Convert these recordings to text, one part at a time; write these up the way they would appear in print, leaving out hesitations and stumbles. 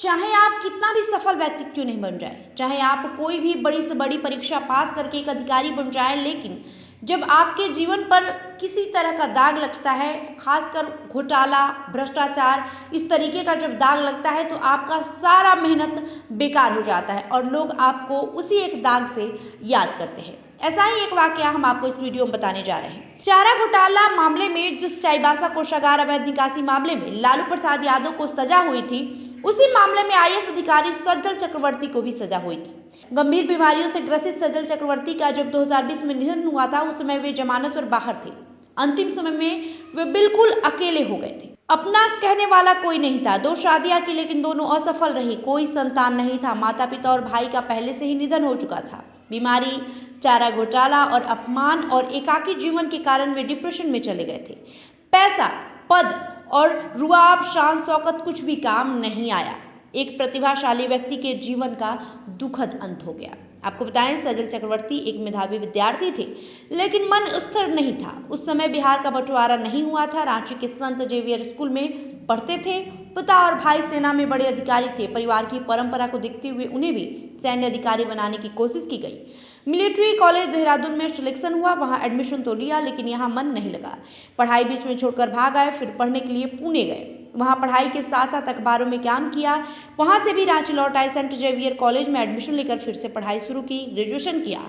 चाहे आप कितना भी सफल व्यक्ति क्यों नहीं बन जाए, चाहे आप कोई भी बड़ी से बड़ी परीक्षा पास करके एक अधिकारी बन जाए, लेकिन जब आपके जीवन पर किसी तरह का दाग लगता है, खासकर घोटाला, भ्रष्टाचार, इस तरीके का जब दाग लगता है तो आपका सारा मेहनत बेकार हो जाता है और लोग आपको उसी एक दाग से याद करते हैं। ऐसा ही एक वाकया हम आपको इस वीडियो में बताने जा रहे हैं। चारा घोटाला मामले में जिस चाईबासा कोषागार अवैध निकासी मामले में लालू प्रसाद यादव को सजा हुई थी, उसी मामले में आईएएस अधिकारी सज्जल चक्रवर्ती को भी सजा हुई थी। गंभीर बीमारियों से ग्रसित सज्जल चक्रवर्ती का जब 2020 में निधन हुआ था, उस समय वे जमानत पर बाहर थे। अंतिम समय में वे बिल्कुल अकेले हो गए थे। अपना कहने वाला कोई नहीं था। 2 शादियां की, लेकिन दोनों असफल रही। कोई संतान नहीं था। माता पिता और भाई का पहले से ही निधन हो चुका था। बीमारी, चारा घोटाला और अपमान और एकाकी जीवन के कारण वे डिप्रेशन में चले गए थे। पैसा, पद और रुआब, शान शौकत कुछ भी काम नहीं आया। एक प्रतिभाशाली व्यक्ति के जीवन का दुखद अंत हो गया। आपको बताएं, सज्जल चक्रवर्ती एक मेधावी विद्यार्थी थे, लेकिन मन स्थिर नहीं था। उस समय बिहार का बंटवारा नहीं हुआ था। रांची के संत जेवियर स्कूल में पढ़ते थे। पिता और भाई सेना में बड़े अधिकारी थे। परिवार की परंपरा को देखते हुए उन्हें भी सैन्य अधिकारी बनाने की कोशिश की गई। मिलिट्री कॉलेज देहरादून में सिलेक्शन हुआ, वहां एडमिशन तो लिया, लेकिन यहाँ मन नहीं लगा। पढ़ाई बीच में छोड़कर भाग आए। फिर पढ़ने के लिए पुणे गए। वहाँ पढ़ाई के साथ साथ अखबारों में काम किया। वहाँ से भी रांची लौट आए। सेंट जेवियर कॉलेज में एडमिशन लेकर फिर से पढ़ाई शुरू की, ग्रेजुएशन किया।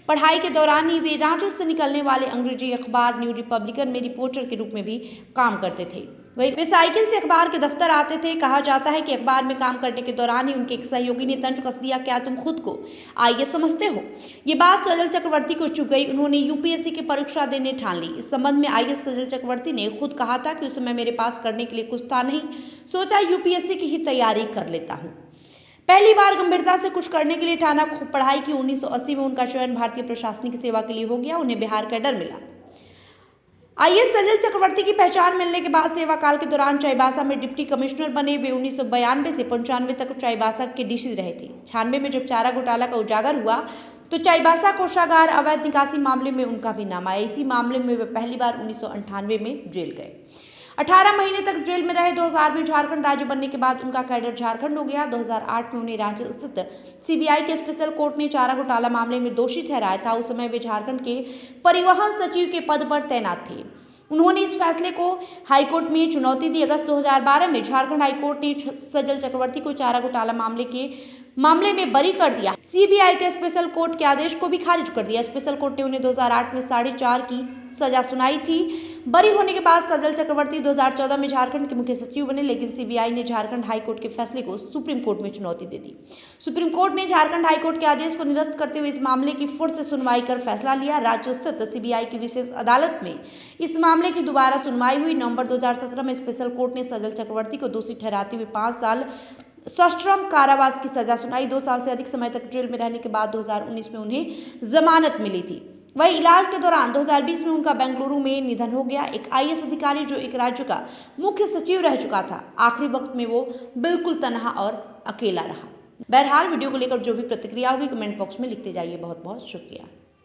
पढ़ाई के दौरान ही वे रांची से निकलने वाले अंग्रेजी अखबार न्यू रिपब्लिकन में रिपोर्टर के रूप में भी काम करते थे। वे साइकिल से अखबार के दफ्तर आते थे। कहा जाता है कि अखबार में काम करने के दौरान ही उनके एक सहयोगी ने तंज कस दिया, क्या तुम खुद को आईएएस समझते हो? ये बात सज्जल चक्रवर्ती को चुभ गई। उन्होंने यूपीएससी की परीक्षा देने ठान ली। इस संबंध में आईएएस सज्जल चक्रवर्ती ने खुद कहा था कि उस समय मेरे पास करने के लिए कुछ था नहीं, सोचा यूपीएससी की ही तैयारी कर लेता हूँ। पहली बार गंभीरता से कुछ करने के लिए ठाना। खूब पढ़ाई की। 1980 में उनका चयन भारतीय प्रशासनिक सेवा के लिए हो गया। उन्हें बिहार कैडर मिला। आईएएस सज्जल चक्रवर्ती की पहचान मिलने के बाद सेवा काल के दौरान चाईबासा में डिप्टी कमिश्नर बने। वे 1992 से 95 तक चाईबासा के डीसी रहे थे। 96 में जब चारा घोटाला का उजागर हुआ तो चाईबासा कोषागार अवैध निकासी मामले में उनका भी नाम आया। इसी मामले में वे पहली बार 1998 में जेल गए। 18 महीने तक जेल में रहे। 2000 में झारखंड राज्य बनने के बाद उनका कैडर झारखंड हो गया। 2008 में उन्हें रांची स्थित सीबीआई के स्पेशल कोर्ट ने चारा घोटाला मामले में दोषी ठहराया था। उस समय वे झारखंड के परिवहन सचिव के पद पर तैनात थे। उन्होंने इस फैसले को हाईकोर्ट में चुनौती दी। अगस्त 2012 में झारखंड हाईकोर्ट ने सज्जल चक्रवर्ती को चारा घोटाला मामले में बरी कर दिया। सीबीआई के स्पेशल कोर्ट के आदेश को भी खारिज कर दिया। स्पेशल कोर्ट ने उन्हें 2008 में 4.5 की सजा सुनाई थी। बरी होने के बाद सज्जल चक्रवर्ती 2014 में झारखंड के मुख्य सचिव बने, लेकिन सीबीआई ने झारखंड हाईकोर्ट के फैसले को सुप्रीम कोर्ट में चुनौती दे दी। सुप्रीम कोर्ट ने झारखंड हाईकोर्ट के आदेश को निरस्त करते हुए इस मामले की फिर से सुनवाई कर फैसला लिया। राज्य स्थित सीबीआई की विशेष अदालत में इस मामले की दोबारा सुनवाई हुई। नवंबर 2017 में स्पेशल कोर्ट ने सज्जल चक्रवर्ती को दोषी ठहराते हुए 5 साल सश्रम कारावास की सजा सुनाई। 2 साल से अधिक समय तक जेल में रहने के बाद 2019 में उन्हें जमानत मिली थी। वही इलाज के दौरान 2020 में उनका बेंगलुरु में निधन हो गया। एक आईएएस अधिकारी जो एक राज्य का मुख्य सचिव रह चुका था, आखिरी वक्त में वो बिल्कुल तनहा और अकेला रहा। बहरहाल वीडियो को लेकर जो भी प्रतिक्रिया होगी कमेंट बॉक्स में लिखते जाइए। बहुत बहुत शुक्रिया।